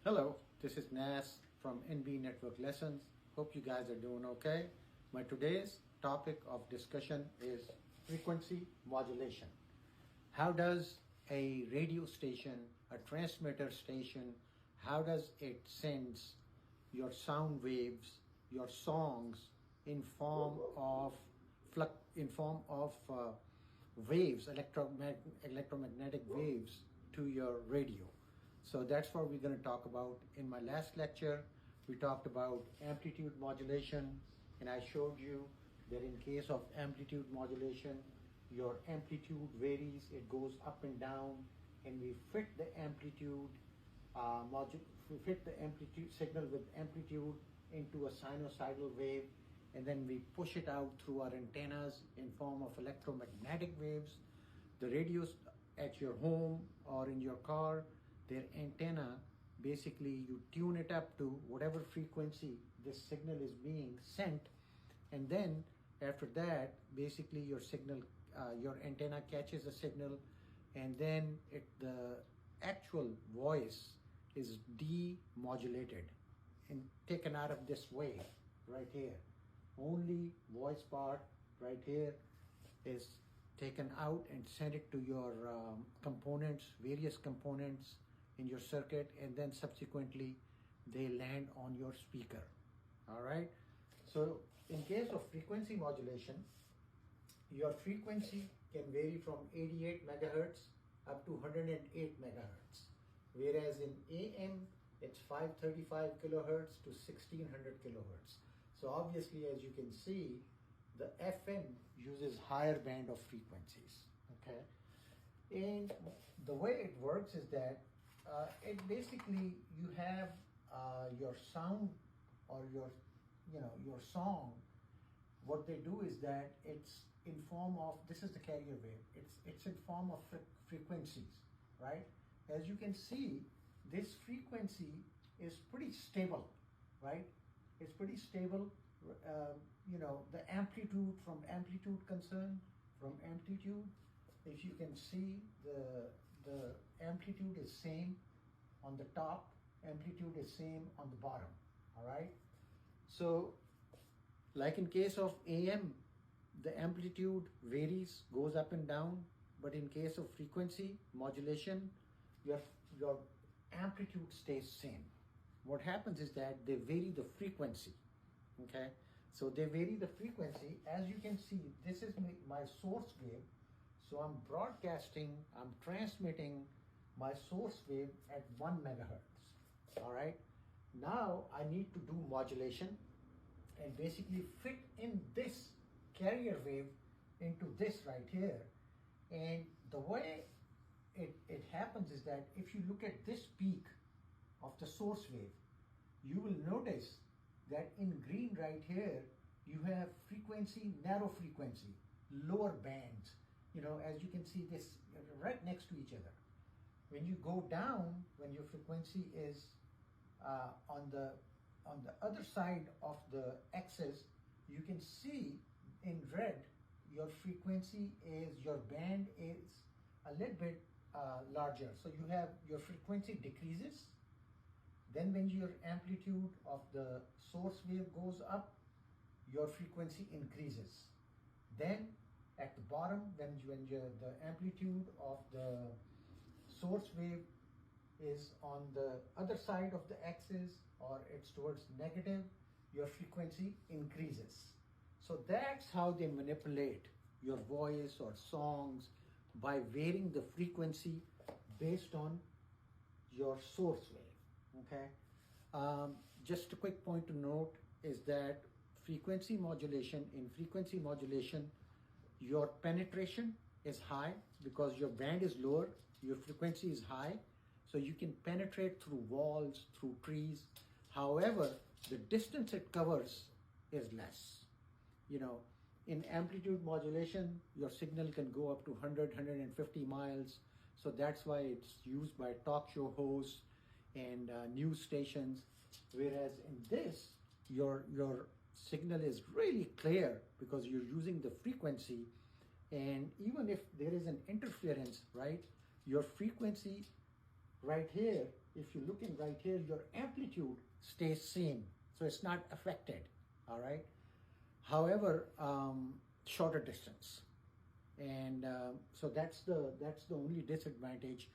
Hello, this is Nas from NB Network Lessons. Hope you guys are doing okay. My today's topic of discussion is frequency modulation. How does a radio station, a transmitter station, how does it sends your sound waves, your songs in form of waves, electromagnetic waves to your radio? So that's what we're going to talk about. In my last lecture, we talked about amplitude modulation, and I showed you that in case of amplitude modulation, your amplitude varies, it goes up and down, and we fit the amplitude we fit the amplitude signal with amplitude into a sinusoidal wave, and then we push it out through our antennas in form of electromagnetic waves. The radios at your home or in your car, their antenna, basically you tune it up to whatever frequency this signal is being sent, and then after that basically your signal your antenna catches the signal, and then the actual voice is demodulated and taken out of this wave right here. Only voice part right here is taken out and sent it to your components, various components in your circuit, and then subsequently they land on your speaker. All right. So in case of frequency modulation, your frequency can vary from 88 megahertz up to 108 megahertz. Whereas in AM, it's 535 kilohertz to 1600 kilohertz. So obviously, as you can see, the FM uses higher band of frequencies, okay? And the way it works is that it basically, you have your sound or your song. What they do is that it's in form of, this is the carrier wave, it's in form of frequencies, right? As you can see, this frequency is pretty stable, right? It's pretty stable. The amplitude, from amplitude, if you can see, the amplitude is same on the top, amplitude is same on the bottom, all right? So like in case of AM, the amplitude varies, goes up and down, but in case of frequency modulation, your amplitude stays same. What happens is that they vary the frequency, okay? So they vary the frequency. As you can see, this is my source wave. So I'm broadcasting, I'm transmitting my source wave at 1 megahertz, all right? Now I need to do modulation and basically fit in this carrier wave into this right here. And the way it happens is that if you look at this peak of the source wave, you will notice that in green right here, you have frequency, narrow frequency, lower bands. As you can see, this right next to each other. When you go down, when your frequency is on the other side of the axis, you can see in red, your frequency is, your band is a little bit larger. So you have, your frequency decreases. Then when your amplitude of the source wave goes up, your frequency increases. Then at the bottom, when the amplitude of the source wave is on the other side of the axis, or it's towards negative, your frequency increases. So that's how they manipulate your voice or songs, by varying the frequency based on your source wave, okay? Just a quick point to note is that in frequency modulation, your penetration is high because your band is lower, your frequency is high, so you can penetrate through walls, through trees. However, the distance it covers is less. In amplitude modulation, your signal can go up to 100, 150 miles. So that's why it's used by talk show hosts and news stations. Whereas in this, your signal is really clear because you're using the frequency. And even if there is an interference, right, your frequency right here, if you're looking right here, your amplitude stays same, so it's not affected, all right? However, shorter distance. And so that's the only disadvantage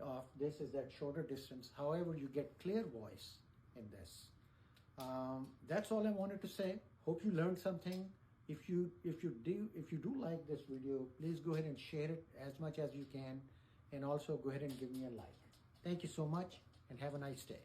of this, is that shorter distance. However, you get clear voice in this. That's all I wanted to say. Hope you learned something. If you do like this video, please go ahead and share it as much as you can, and also go ahead and give me a like. Thank you so much, and have a nice day.